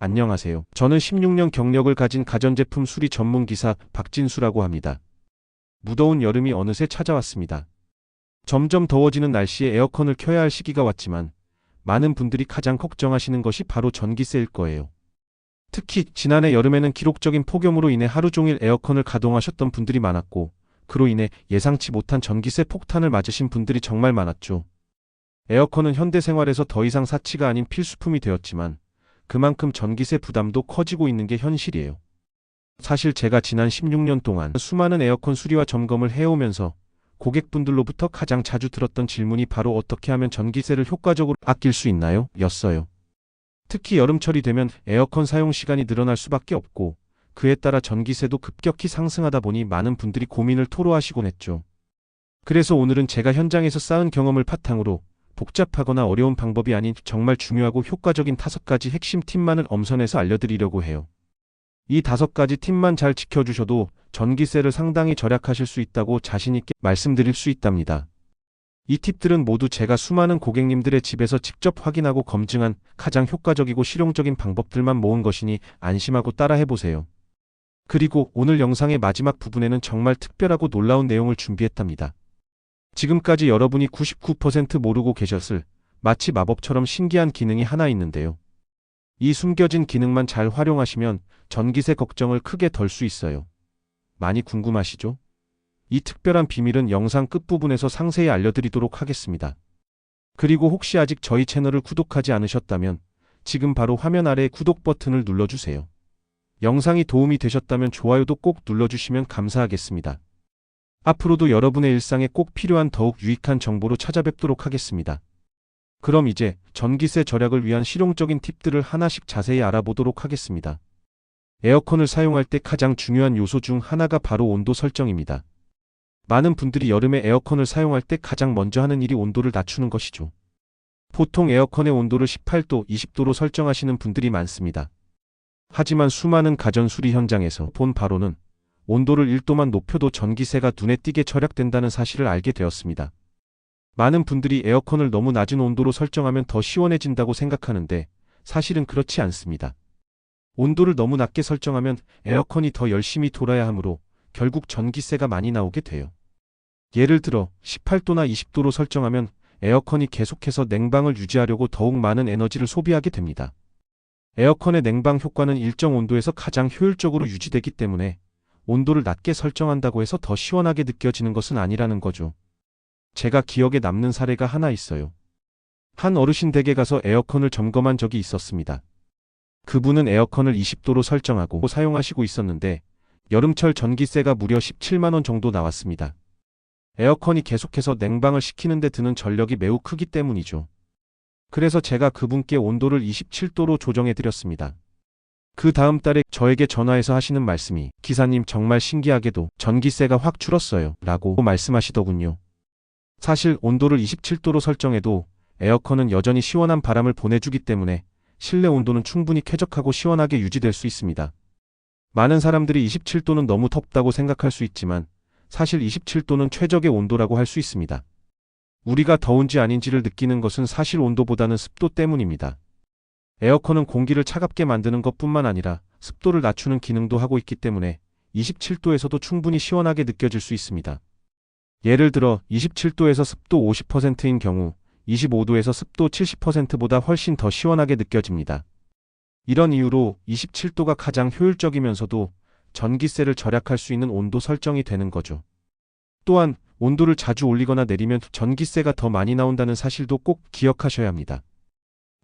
안녕하세요. 저는 16년 경력을 가진 가전제품 수리 전문 기사 박진수라고 합니다. 무더운 여름이 어느새 찾아왔습니다. 점점 더워지는 날씨에 에어컨을 켜야 할 시기가 왔지만 많은 분들이 가장 걱정하시는 것이 바로 전기세일 거예요. 특히 지난해 여름에는 기록적인 폭염으로 인해 하루 종일 에어컨을 가동하셨던 분들이 많았고 그로 인해 예상치 못한 전기세 폭탄을 맞으신 분들이 정말 많았죠. 에어컨은 현대 생활에서 더 이상 사치가 아닌 필수품이 되었지만 그만큼 전기세 부담도 커지고 있는 게 현실이에요. 사실 제가 지난 16년 동안 수많은 에어컨 수리와 점검을 해오면서 고객분들로부터 가장 자주 들었던 질문이 바로 어떻게 하면 전기세를 효과적으로 아낄 수 있나요? 였어요. 특히 여름철이 되면 에어컨 사용 시간이 늘어날 수밖에 없고 그에 따라 전기세도 급격히 상승하다 보니 많은 분들이 고민을 토로하시곤 했죠. 그래서 오늘은 제가 현장에서 쌓은 경험을 바탕으로 복잡하거나 어려운 방법이 아닌 정말 중요하고 효과적인 5가지 핵심 팁만을 엄선해서 알려드리려고 해요. 이 5가지 팁만 잘 지켜주셔도 전기세를 상당히 절약하실 수 있다고 자신있게 말씀드릴 수 있답니다. 이 팁들은 모두 제가 수많은 고객님들의 집에서 직접 확인하고 검증한 가장 효과적이고 실용적인 방법들만 모은 것이니 안심하고 따라해보세요. 그리고 오늘 영상의 마지막 부분에는 정말 특별하고 놀라운 내용을 준비했답니다. 지금까지 여러분이 99% 모르고 계셨을 마치 마법처럼 신기한 기능이 하나 있는데요. 이 숨겨진 기능만 잘 활용하시면 전기세 걱정을 크게 덜 수 있어요. 많이 궁금하시죠? 이 특별한 비밀은 영상 끝부분에서 상세히 알려드리도록 하겠습니다. 그리고 혹시 아직 저희 채널을 구독하지 않으셨다면 지금 바로 화면 아래의 구독 버튼을 눌러주세요. 영상이 도움이 되셨다면 좋아요도 꼭 눌러주시면 감사하겠습니다. 앞으로도 여러분의 일상에 꼭 필요한 더욱 유익한 정보로 찾아뵙도록 하겠습니다. 그럼 이제 전기세 절약을 위한 실용적인 팁들을 하나씩 자세히 알아보도록 하겠습니다. 에어컨을 사용할 때 가장 중요한 요소 중 하나가 바로 온도 설정입니다. 많은 분들이 여름에 에어컨을 사용할 때 가장 먼저 하는 일이 온도를 낮추는 것이죠. 보통 에어컨의 온도를 18도, 20도로 설정하시는 분들이 많습니다. 하지만 수많은 가전 수리 현장에서 본 바로는 온도를 1도만 높여도 전기세가 눈에 띄게 절약된다는 사실을 알게 되었습니다. 많은 분들이 에어컨을 너무 낮은 온도로 설정하면 더 시원해진다고 생각하는데 사실은 그렇지 않습니다. 온도를 너무 낮게 설정하면 에어컨이 더 열심히 돌아야 하므로 결국 전기세가 많이 나오게 돼요. 예를 들어 18도나 20도로 설정하면 에어컨이 계속해서 냉방을 유지하려고 더욱 많은 에너지를 소비하게 됩니다. 에어컨의 냉방 효과는 일정 온도에서 가장 효율적으로 유지되기 때문에 온도를 낮게 설정한다고 해서 더 시원하게 느껴지는 것은 아니라는 거죠. 제가 기억에 남는 사례가 하나 있어요. 한 어르신 댁에 가서 에어컨을 점검한 적이 있었습니다. 그분은 에어컨을 20도로 설정하고 사용하시고 있었는데 여름철 전기세가 무려 17만 원 정도 나왔습니다. 에어컨이 계속해서 냉방을 시키는 데 드는 전력이 매우 크기 때문이죠. 그래서 제가 그분께 온도를 27도로 조정해 드렸습니다. 그 다음 달에 저에게 전화해서 하시는 말씀이 기사님 정말 신기하게도 전기세가 확 줄었어요 라고 말씀하시더군요. 사실 온도를 27도로 설정해도 에어컨은 여전히 시원한 바람을 보내주기 때문에 실내 온도는 충분히 쾌적하고 시원하게 유지될 수 있습니다. 많은 사람들이 27도는 너무 덥다고 생각할 수 있지만 사실 27도는 최적의 온도라고 할 수 있습니다. 우리가 더운지 아닌지를 느끼는 것은 사실 온도보다는 습도 때문입니다. 에어컨은 공기를 차갑게 만드는 것뿐만 아니라 습도를 낮추는 기능도 하고 있기 때문에 27도에서도 충분히 시원하게 느껴질 수 있습니다. 예를 들어 27도에서 습도 50%인 경우 25도에서 습도 70%보다 훨씬 더 시원하게 느껴집니다. 이런 이유로 27도가 가장 효율적이면서도 전기세를 절약할 수 있는 온도 설정이 되는 거죠. 또한 온도를 자주 올리거나 내리면 전기세가 더 많이 나온다는 사실도 꼭 기억하셔야 합니다.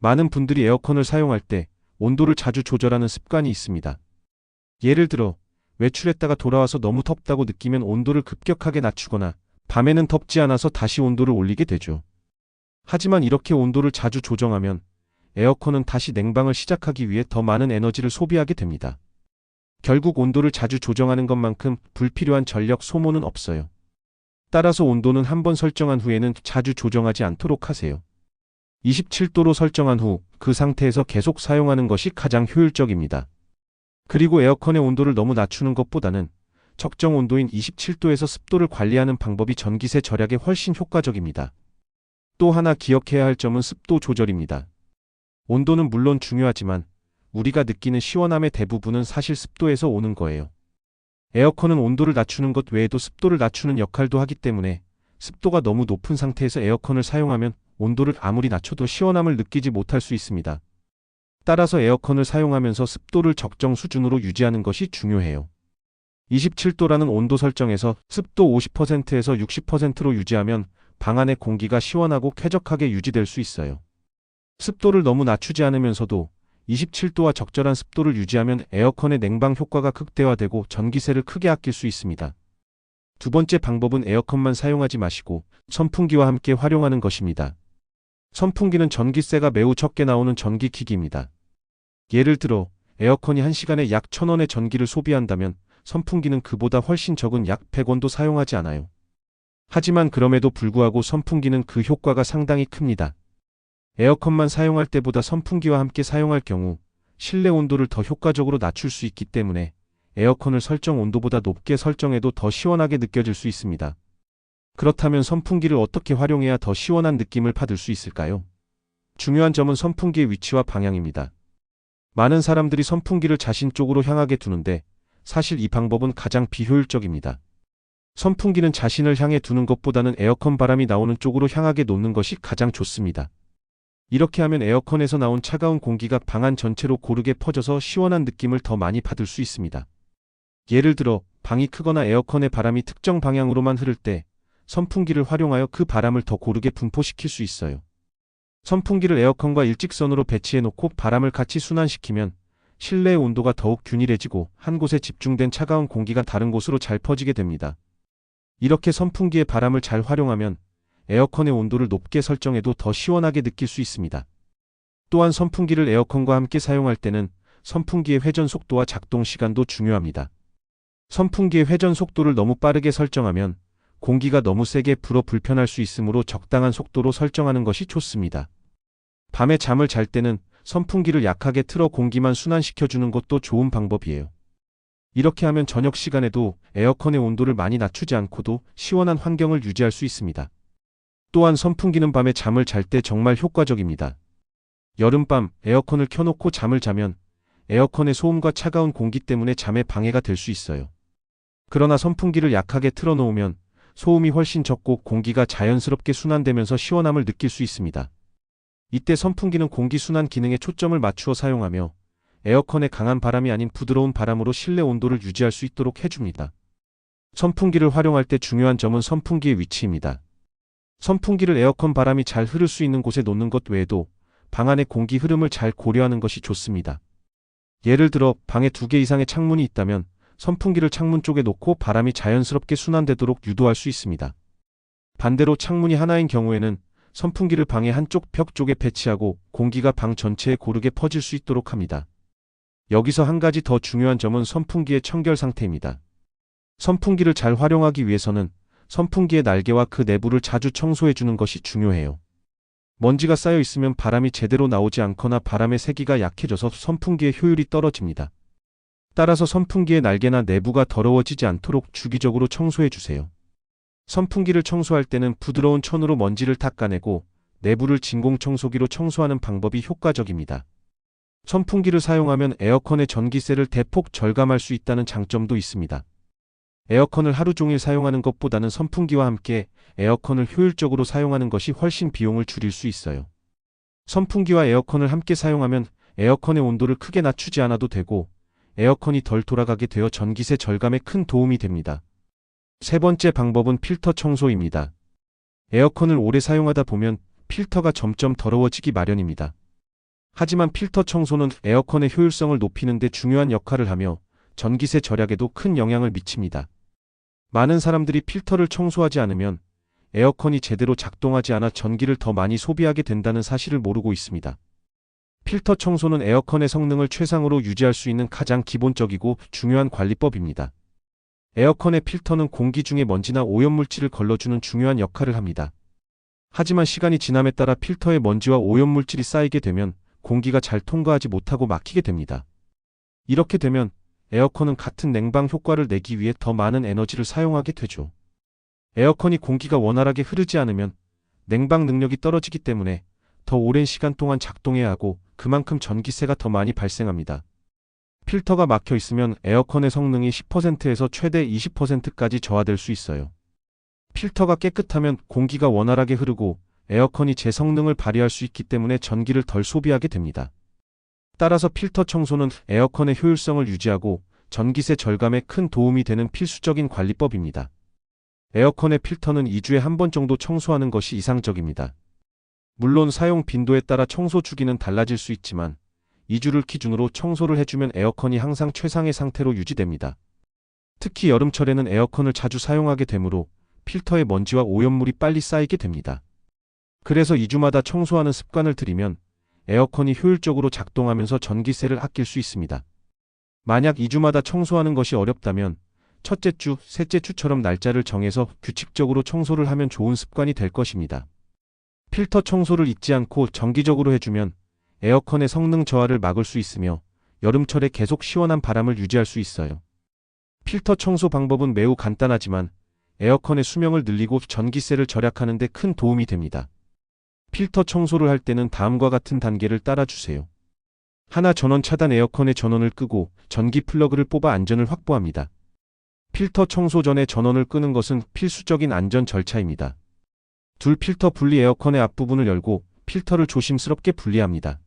많은 분들이 에어컨을 사용할 때 온도를 자주 조절하는 습관이 있습니다. 예를 들어 외출했다가 돌아와서 너무 덥다고 느끼면 온도를 급격하게 낮추거나 밤에는 덥지 않아서 다시 온도를 올리게 되죠. 하지만 이렇게 온도를 자주 조정하면 에어컨은 다시 냉방을 시작하기 위해 더 많은 에너지를 소비하게 됩니다. 결국 온도를 자주 조정하는 것만큼 불필요한 전력 소모는 없어요. 따라서 온도는 한번 설정한 후에는 자주 조정하지 않도록 하세요. 27도로 설정한 후 그 상태에서 계속 사용하는 것이 가장 효율적입니다. 그리고 에어컨의 온도를 너무 낮추는 것보다는 적정 온도인 27도에서 습도를 관리하는 방법이 전기세 절약에 훨씬 효과적입니다. 또 하나 기억해야 할 점은 습도 조절입니다. 온도는 물론 중요하지만 우리가 느끼는 시원함의 대부분은 사실 습도에서 오는 거예요. 에어컨은 온도를 낮추는 것 외에도 습도를 낮추는 역할도 하기 때문에 습도가 너무 높은 상태에서 에어컨을 사용하면 온도를 아무리 낮춰도 시원함을 느끼지 못할 수 있습니다. 따라서 에어컨을 사용하면서 습도를 적정 수준으로 유지하는 것이 중요해요. 27도라는 온도 설정에서 습도 50%에서 60%로 유지하면 방 안의 공기가 시원하고 쾌적하게 유지될 수 있어요. 습도를 너무 낮추지 않으면서도 27도와 적절한 습도를 유지하면 에어컨의 냉방 효과가 극대화되고 전기세를 크게 아낄 수 있습니다. 두 번째 방법은 에어컨만 사용하지 마시고 선풍기와 함께 활용하는 것입니다. 선풍기는 전기세가 매우 적게 나오는 전기기기입니다. 예를 들어 에어컨이 1시간에 약 1,000원의 전기를 소비한다면 선풍기는 그보다 훨씬 적은 약 100원도 사용하지 않아요. 하지만 그럼에도 불구하고 선풍기는 그 효과가 상당히 큽니다. 에어컨만 사용할 때보다 선풍기와 함께 사용할 경우 실내 온도를 더 효과적으로 낮출 수 있기 때문에 에어컨을 설정 온도보다 높게 설정해도 더 시원하게 느껴질 수 있습니다. 그렇다면 선풍기를 어떻게 활용해야 더 시원한 느낌을 받을 수 있을까요? 중요한 점은 선풍기의 위치와 방향입니다. 많은 사람들이 선풍기를 자신 쪽으로 향하게 두는데 사실 이 방법은 가장 비효율적입니다. 선풍기는 자신을 향해 두는 것보다는 에어컨 바람이 나오는 쪽으로 향하게 놓는 것이 가장 좋습니다. 이렇게 하면 에어컨에서 나온 차가운 공기가 방 안 전체로 고르게 퍼져서 시원한 느낌을 더 많이 받을 수 있습니다. 예를 들어 방이 크거나 에어컨의 바람이 특정 방향으로만 흐를 때 선풍기를 활용하여 그 바람을 더 고르게 분포시킬 수 있어요. 선풍기를 에어컨과 일직선으로 배치해 놓고 바람을 같이 순환시키면 실내의 온도가 더욱 균일해지고 한 곳에 집중된 차가운 공기가 다른 곳으로 잘 퍼지게 됩니다. 이렇게 선풍기의 바람을 잘 활용하면 에어컨의 온도를 높게 설정해도 더 시원하게 느낄 수 있습니다. 또한 선풍기를 에어컨과 함께 사용할 때는 선풍기의 회전 속도와 작동 시간도 중요합니다. 선풍기의 회전 속도를 너무 빠르게 설정하면 공기가 너무 세게 불어 불편할 수 있으므로 적당한 속도로 설정하는 것이 좋습니다. 밤에 잠을 잘 때는 선풍기를 약하게 틀어 공기만 순환시켜주는 것도 좋은 방법이에요. 이렇게 하면 저녁 시간에도 에어컨의 온도를 많이 낮추지 않고도 시원한 환경을 유지할 수 있습니다. 또한 선풍기는 밤에 잠을 잘 때 정말 효과적입니다. 여름밤 에어컨을 켜놓고 잠을 자면 에어컨의 소음과 차가운 공기 때문에 잠에 방해가 될 수 있어요. 그러나 선풍기를 약하게 틀어놓으면 소음이 훨씬 적고 공기가 자연스럽게 순환되면서 시원함을 느낄 수 있습니다. 이때 선풍기는 공기 순환 기능에 초점을 맞추어 사용하며 에어컨의 강한 바람이 아닌 부드러운 바람으로 실내 온도를 유지할 수 있도록 해줍니다. 선풍기를 활용할 때 중요한 점은 선풍기의 위치입니다. 선풍기를 에어컨 바람이 잘 흐를 수 있는 곳에 놓는 것 외에도 방 안의 공기 흐름을 잘 고려하는 것이 좋습니다. 예를 들어 방에 2개 이상의 창문이 있다면 선풍기를 창문 쪽에 놓고 바람이 자연스럽게 순환되도록 유도할 수 있습니다. 반대로 창문이 하나인 경우에는 선풍기를 방의 한쪽 벽 쪽에 배치하고 공기가 방 전체에 고르게 퍼질 수 있도록 합니다. 여기서 한 가지 더 중요한 점은 선풍기의 청결 상태입니다. 선풍기를 잘 활용하기 위해서는 선풍기의 날개와 그 내부를 자주 청소해 주는 것이 중요해요. 먼지가 쌓여 있으면 바람이 제대로 나오지 않거나 바람의 세기가 약해져서 선풍기의 효율이 떨어집니다. 따라서 선풍기의 날개나 내부가 더러워지지 않도록 주기적으로 청소해 주세요. 선풍기를 청소할 때는 부드러운 천으로 먼지를 닦아내고 내부를 진공청소기로 청소하는 방법이 효과적입니다. 선풍기를 사용하면 에어컨의 전기세를 대폭 절감할 수 있다는 장점도 있습니다. 에어컨을 하루 종일 사용하는 것보다는 선풍기와 함께 에어컨을 효율적으로 사용하는 것이 훨씬 비용을 줄일 수 있어요. 선풍기와 에어컨을 함께 사용하면 에어컨의 온도를 크게 낮추지 않아도 되고 에어컨이 덜 돌아가게 되어 전기세 절감에 큰 도움이 됩니다. 세 번째 방법은 필터 청소입니다. 에어컨을 오래 사용하다 보면 필터가 점점 더러워지기 마련입니다. 하지만 필터 청소는 에어컨의 효율성을 높이는 데 중요한 역할을 하며 전기세 절약에도 큰 영향을 미칩니다. 많은 사람들이 필터를 청소하지 않으면 에어컨이 제대로 작동하지 않아 전기를 더 많이 소비하게 된다는 사실을 모르고 있습니다. 필터 청소는 에어컨의 성능을 최상으로 유지할 수 있는 가장 기본적이고 중요한 관리법입니다. 에어컨의 필터는 공기 중에 먼지나 오염물질을 걸러주는 중요한 역할을 합니다. 하지만 시간이 지남에 따라 필터에 먼지와 오염물질이 쌓이게 되면 공기가 잘 통과하지 못하고 막히게 됩니다. 이렇게 되면 에어컨은 같은 냉방 효과를 내기 위해 더 많은 에너지를 사용하게 되죠. 에어컨이 공기가 원활하게 흐르지 않으면 냉방 능력이 떨어지기 때문에 더 오랜 시간 동안 작동해야 하고 그만큼 전기세가 더 많이 발생합니다. 필터가 막혀 있으면 에어컨의 성능이 10%에서 최대 20%까지 저하될 수 있어요. 필터가 깨끗하면 공기가 원활하게 흐르고 에어컨이 제 성능을 발휘할 수 있기 때문에 전기를 덜 소비하게 됩니다. 따라서 필터 청소는 에어컨의 효율성을 유지하고 전기세 절감에 큰 도움이 되는 필수적인 관리법입니다. 에어컨의 필터는 2주에 한 번 정도 청소하는 것이 이상적입니다. 물론 사용 빈도에 따라 청소 주기는 달라질 수 있지만 2주를 기준으로 청소를 해주면 에어컨이 항상 최상의 상태로 유지됩니다. 특히 여름철에는 에어컨을 자주 사용하게 되므로 필터에 먼지와 오염물이 빨리 쌓이게 됩니다. 그래서 2주마다 청소하는 습관을 들이면 에어컨이 효율적으로 작동하면서 전기세를 아낄 수 있습니다. 만약 2주마다 청소하는 것이 어렵다면 첫째 주, 셋째 주처럼 날짜를 정해서 규칙적으로 청소를 하면 좋은 습관이 될 것입니다. 필터 청소를 잊지 않고 정기적으로 해주면 에어컨의 성능 저하를 막을 수 있으며 여름철에 계속 시원한 바람을 유지할 수 있어요. 필터 청소 방법은 매우 간단하지만 에어컨의 수명을 늘리고 전기세를 절약하는 데 큰 도움이 됩니다. 필터 청소를 할 때는 다음과 같은 단계를 따라주세요. 하나, 전원 차단. 에어컨의 전원을 끄고 전기 플러그를 뽑아 안전을 확보합니다. 필터 청소 전에 전원을 끄는 것은 필수적인 안전 절차입니다. 둘, 필터 분리. 에어컨의 앞부분을 열고 필터를 조심스럽게 분리합니다.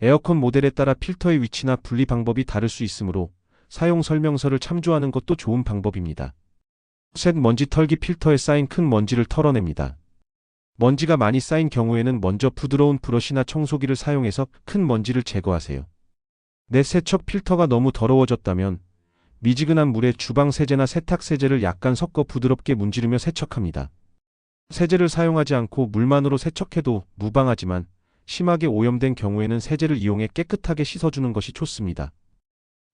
에어컨 모델에 따라 필터의 위치나 분리 방법이 다를 수 있으므로 사용 설명서를 참조하는 것도 좋은 방법입니다. 셋, 먼지 털기. 필터에 쌓인 큰 먼지를 털어냅니다. 먼지가 많이 쌓인 경우에는 먼저 부드러운 브러쉬나 청소기를 사용해서 큰 먼지를 제거하세요. 넷, 세척. 필터가 너무 더러워졌다면 미지근한 물에 주방 세제나 세탁 세제를 약간 섞어 부드럽게 문지르며 세척합니다. 세제를 사용하지 않고 물만으로 세척해도 무방하지만 심하게 오염된 경우에는 세제를 이용해 깨끗하게 씻어주는 것이 좋습니다.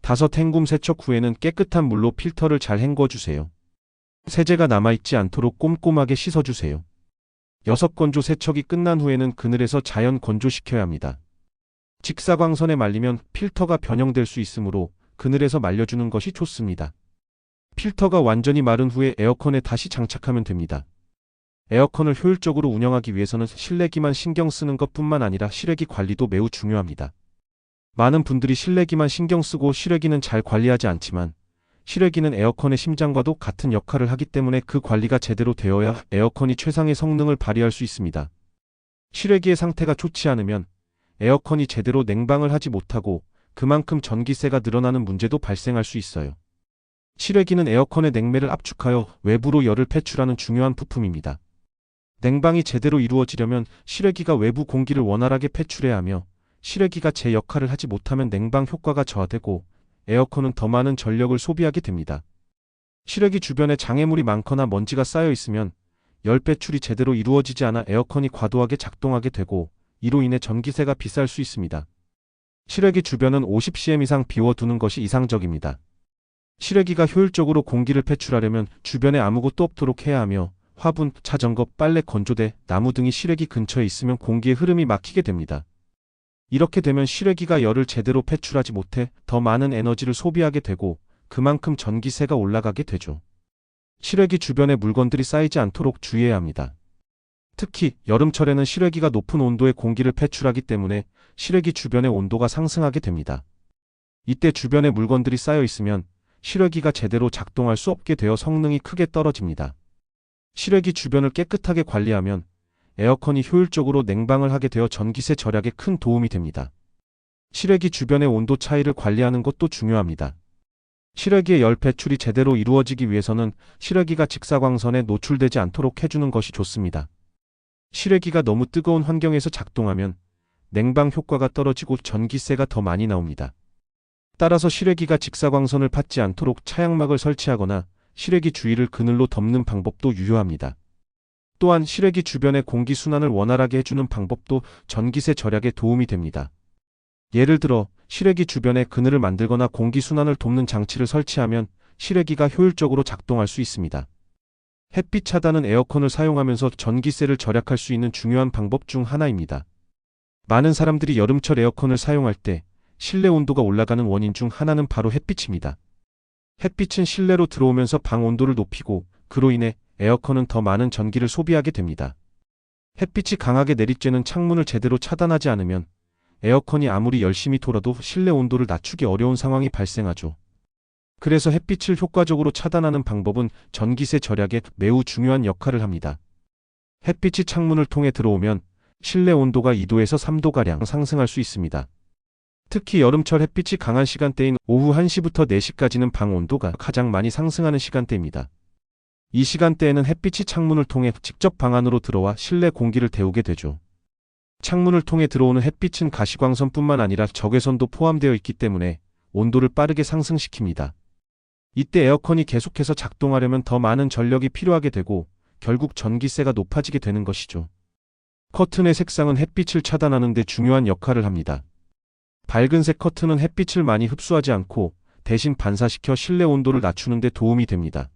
다섯, 헹굼. 세척 후에는 깨끗한 물로 필터를 잘 헹궈주세요. 세제가 남아있지 않도록 꼼꼼하게 씻어주세요. 여섯, 건조. 세척이 끝난 후에는 그늘에서 자연 건조시켜야 합니다. 직사광선에 말리면 필터가 변형될 수 있으므로 그늘에서 말려주는 것이 좋습니다. 필터가 완전히 마른 후에 에어컨에 다시 장착하면 됩니다. 에어컨을 효율적으로 운영하기 위해서는 실내기만 신경 쓰는 것뿐만 아니라 실외기 관리도 매우 중요합니다. 많은 분들이 실내기만 신경 쓰고 실외기는 잘 관리하지 않지만 실외기는 에어컨의 심장과도 같은 역할을 하기 때문에 그 관리가 제대로 되어야 에어컨이 최상의 성능을 발휘할 수 있습니다. 실외기의 상태가 좋지 않으면 에어컨이 제대로 냉방을 하지 못하고 그만큼 전기세가 늘어나는 문제도 발생할 수 있어요. 실외기는 에어컨의 냉매를 압축하여 외부로 열을 배출하는 중요한 부품입니다. 냉방이 제대로 이루어지려면 실외기가 외부 공기를 원활하게 배출해야 하며 실외기가 제 역할을 하지 못하면 냉방 효과가 저하되고 에어컨은 더 많은 전력을 소비하게 됩니다. 실외기 주변에 장애물이 많거나 먼지가 쌓여 있으면 열 배출이 제대로 이루어지지 않아 에어컨이 과도하게 작동하게 되고 이로 인해 전기세가 비쌀 수 있습니다. 실외기 주변은 50cm 이상 비워두는 것이 이상적입니다. 실외기가 효율적으로 공기를 배출하려면 주변에 아무것도 없도록 해야 하며 화분, 자전거, 빨래, 건조대, 나무 등이 실외기 근처에 있으면 공기의 흐름이 막히게 됩니다. 이렇게 되면 실외기가 열을 제대로 배출하지 못해 더 많은 에너지를 소비하게 되고 그만큼 전기세가 올라가게 되죠. 실외기 주변에 물건들이 쌓이지 않도록 주의해야 합니다. 특히 여름철에는 실외기가 높은 온도의 공기를 배출하기 때문에 실외기 주변의 온도가 상승하게 됩니다. 이때 주변에 물건들이 쌓여 있으면 실외기가 제대로 작동할 수 없게 되어 성능이 크게 떨어집니다. 실외기 주변을 깨끗하게 관리하면 에어컨이 효율적으로 냉방을 하게 되어 전기세 절약에 큰 도움이 됩니다. 실외기 주변의 온도 차이를 관리하는 것도 중요합니다. 실외기의 열 배출이 제대로 이루어지기 위해서는 실외기가 직사광선에 노출되지 않도록 해주는 것이 좋습니다. 실외기가 너무 뜨거운 환경에서 작동하면 냉방 효과가 떨어지고 전기세가 더 많이 나옵니다. 따라서 실외기가 직사광선을 받지 않도록 차양막을 설치하거나 실외기 주위를 그늘로 덮는 방법도 유효합니다. 또한 실외기 주변의 공기 순환을 원활하게 해주는 방법도 전기세 절약에 도움이 됩니다. 예를 들어 실외기 주변에 그늘을 만들거나 공기 순환을 돕는 장치를 설치하면 실외기가 효율적으로 작동할 수 있습니다. 햇빛 차단은 에어컨을 사용하면서 전기세를 절약할 수 있는 중요한 방법 중 하나입니다. 많은 사람들이 여름철 에어컨을 사용할 때 실내 온도가 올라가는 원인 중 하나는 바로 햇빛입니다. 햇빛은 실내로 들어오면서 방 온도를 높이고 그로 인해 에어컨은 더 많은 전기를 소비하게 됩니다. 햇빛이 강하게 내리쬐는 창문을 제대로 차단하지 않으면 에어컨이 아무리 열심히 돌아도 실내 온도를 낮추기 어려운 상황이 발생하죠. 그래서 햇빛을 효과적으로 차단하는 방법은 전기세 절약에 매우 중요한 역할을 합니다. 햇빛이 창문을 통해 들어오면 실내 온도가 2도에서 3도가량 상승할 수 있습니다. 특히 여름철 햇빛이 강한 시간대인 오후 1시부터 4시까지는 방 온도가 가장 많이 상승하는 시간대입니다. 이 시간대에는 햇빛이 창문을 통해 직접 방 안으로 들어와 실내 공기를 데우게 되죠. 창문을 통해 들어오는 햇빛은 가시광선뿐만 아니라 적외선도 포함되어 있기 때문에 온도를 빠르게 상승시킵니다. 이때 에어컨이 계속해서 작동하려면 더 많은 전력이 필요하게 되고 결국 전기세가 높아지게 되는 것이죠. 커튼의 색상은 햇빛을 차단하는 데 중요한 역할을 합니다. 밝은색 커튼은 햇빛을 많이 흡수하지 않고 대신 반사시켜 실내 온도를 낮추는 데 도움이 됩니다.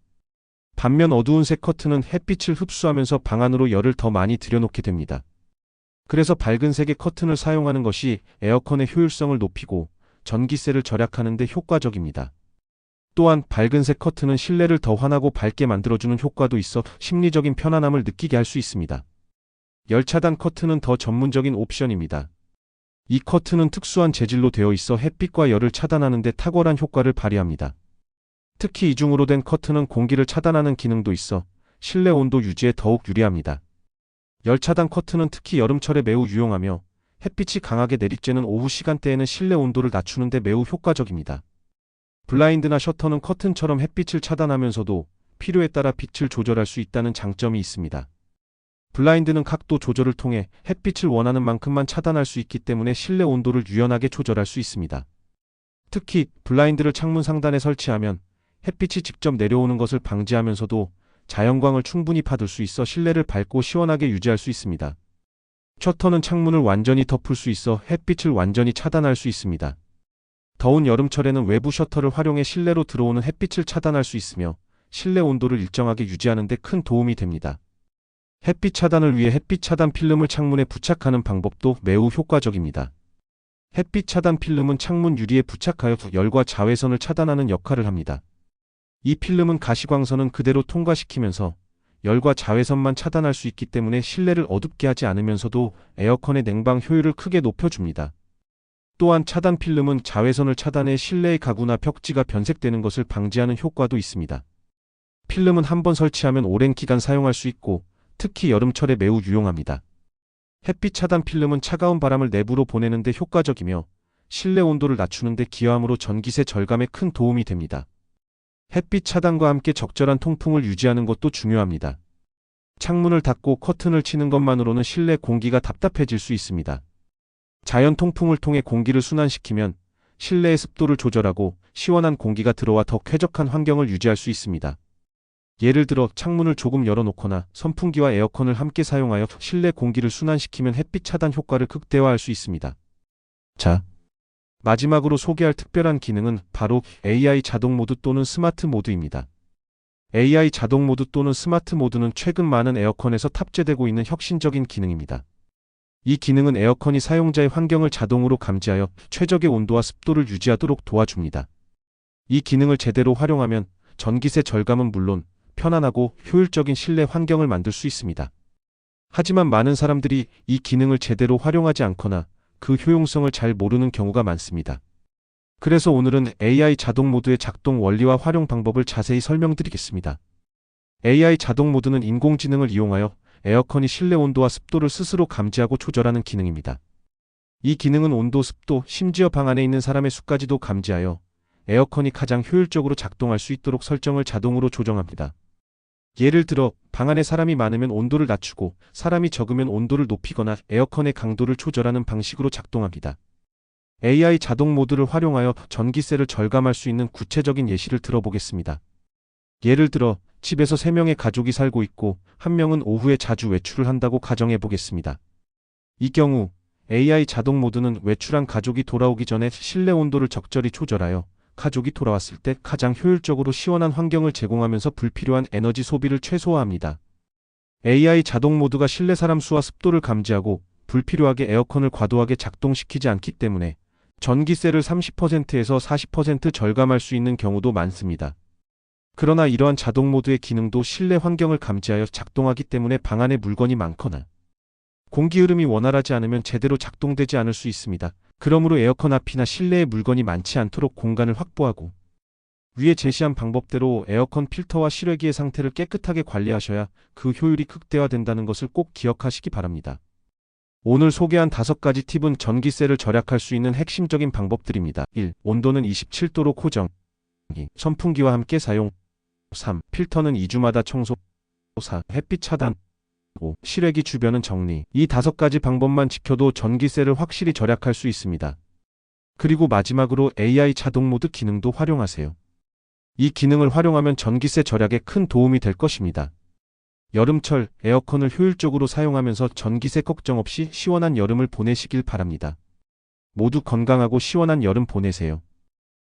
반면 어두운 색 커튼은 햇빛을 흡수하면서 방 안으로 열을 더 많이 들여놓게 됩니다. 그래서 밝은색의 커튼을 사용하는 것이 에어컨의 효율성을 높이고 전기세를 절약하는 데 효과적입니다. 또한 밝은색 커튼은 실내를 더 환하고 밝게 만들어주는 효과도 있어 심리적인 편안함을 느끼게 할 수 있습니다. 열차단 커튼은 더 전문적인 옵션입니다. 이 커튼은 특수한 재질로 되어 있어 햇빛과 열을 차단하는 데 탁월한 효과를 발휘합니다. 특히 이중으로 된 커튼은 공기를 차단하는 기능도 있어 실내 온도 유지에 더욱 유리합니다. 열차단 커튼은 특히 여름철에 매우 유용하며 햇빛이 강하게 내리쬐는 오후 시간대에는 실내 온도를 낮추는 데 매우 효과적입니다. 블라인드나 셔터는 커튼처럼 햇빛을 차단하면서도 필요에 따라 빛을 조절할 수 있다는 장점이 있습니다. 블라인드는 각도 조절을 통해 햇빛을 원하는 만큼만 차단할 수 있기 때문에 실내 온도를 유연하게 조절할 수 있습니다. 특히 블라인드를 창문 상단에 설치하면 햇빛이 직접 내려오는 것을 방지하면서도 자연광을 충분히 받을 수 있어 실내를 밝고 시원하게 유지할 수 있습니다. 셔터는 창문을 완전히 덮을 수 있어 햇빛을 완전히 차단할 수 있습니다. 더운 여름철에는 외부 셔터를 활용해 실내로 들어오는 햇빛을 차단할 수 있으며 실내 온도를 일정하게 유지하는 데 큰 도움이 됩니다. 햇빛 차단을 위해 햇빛 차단 필름을 창문에 부착하는 방법도 매우 효과적입니다. 햇빛 차단 필름은 창문 유리에 부착하여 열과 자외선을 차단하는 역할을 합니다. 이 필름은 가시광선은 그대로 통과시키면서 열과 자외선만 차단할 수 있기 때문에 실내를 어둡게 하지 않으면서도 에어컨의 냉방 효율을 크게 높여줍니다. 또한 차단 필름은 자외선을 차단해 실내의 가구나 벽지가 변색되는 것을 방지하는 효과도 있습니다. 필름은 한번 설치하면 오랜 기간 사용할 수 있고 특히 여름철에 매우 유용합니다. 햇빛 차단 필름은 차가운 바람을 내부로 보내는 데 효과적이며 실내 온도를 낮추는 데 기여하므로 전기세 절감에 큰 도움이 됩니다. 햇빛 차단과 함께 적절한 통풍을 유지하는 것도 중요합니다. 창문을 닫고 커튼을 치는 것만으로는 실내 공기가 답답해질 수 있습니다. 자연 통풍을 통해 공기를 순환시키면 실내의 습도를 조절하고 시원한 공기가 들어와 더 쾌적한 환경을 유지할 수 있습니다. 예를 들어 창문을 조금 열어놓거나 선풍기와 에어컨을 함께 사용하여 실내 공기를 순환시키면 햇빛 차단 효과를 극대화할 수 있습니다. 자, 마지막으로 소개할 특별한 기능은 바로 AI 자동 모드 또는 스마트 모드입니다. AI 자동 모드 또는 스마트 모드는 최근 많은 에어컨에서 탑재되고 있는 혁신적인 기능입니다. 이 기능은 에어컨이 사용자의 환경을 자동으로 감지하여 최적의 온도와 습도를 유지하도록 도와줍니다. 이 기능을 제대로 활용하면 전기세 절감은 물론 편안하고 효율적인 실내 환경을 만들 수 있습니다. 하지만 많은 사람들이 이 기능을 제대로 활용하지 않거나 그 효용성을 잘 모르는 경우가 많습니다. 그래서 오늘은 AI 자동 모드의 작동 원리와 활용 방법을 자세히 설명드리겠습니다. AI 자동 모드는 인공지능을 이용하여 에어컨이 실내 온도와 습도를 스스로 감지하고 조절하는 기능입니다. 이 기능은 온도, 습도, 심지어 방 안에 있는 사람의 수까지도 감지하여 에어컨이 가장 효율적으로 작동할 수 있도록 설정을 자동으로 조정합니다. 예를 들어 방 안에 사람이 많으면 온도를 낮추고 사람이 적으면 온도를 높이거나 에어컨의 강도를 조절하는 방식으로 작동합니다. AI 자동 모드를 활용하여 전기세를 절감할 수 있는 구체적인 예시를 들어보겠습니다. 예를 들어 집에서 3명의 가족이 살고 있고 한 명은 오후에 자주 외출을 한다고 가정해 보겠습니다. 이 경우 AI 자동 모드는 외출한 가족이 돌아오기 전에 실내 온도를 적절히 조절하여 가족이 돌아왔을 때 가장 효율적으로 시원한 환경을 제공하면서 불필요한 에너지 소비를 최소화합니다. AI 자동 모드가 실내 사람 수와 습도를 감지하고 불필요하게 에어컨을 과도하게 작동시키지 않기 때문에 전기세를 30%에서 40% 절감할 수 있는 경우도 많습니다. 그러나 이러한 자동 모드의 기능도 실내 환경을 감지하여 작동하기 때문에 방 안에 물건이 많거나 공기 흐름이 원활하지 않으면 제대로 작동되지 않을 수 있습니다. 그러므로 에어컨 앞이나 실내에 물건이 많지 않도록 공간을 확보하고 위에 제시한 방법대로 에어컨 필터와 실외기의 상태를 깨끗하게 관리하셔야 그 효율이 극대화된다는 것을 꼭 기억하시기 바랍니다. 오늘 소개한 5가지 팁은 전기세를 절약할 수 있는 핵심적인 방법들입니다. 1. 온도는 27도로 고정. 2. 선풍기와 함께 사용. 3. 필터는 2주마다 청소. 4. 햇빛 차단. 5. 실외기 주변은 정리. 이 5가지 방법만 지켜도 전기세를 확실히 절약할 수 있습니다. 그리고 마지막으로 AI 자동 모드 기능도 활용하세요. 이 기능을 활용하면 전기세 절약에 큰 도움이 될 것입니다. 여름철 에어컨을 효율적으로 사용하면서 전기세 걱정 없이 시원한 여름을 보내시길 바랍니다. 모두 건강하고 시원한 여름 보내세요.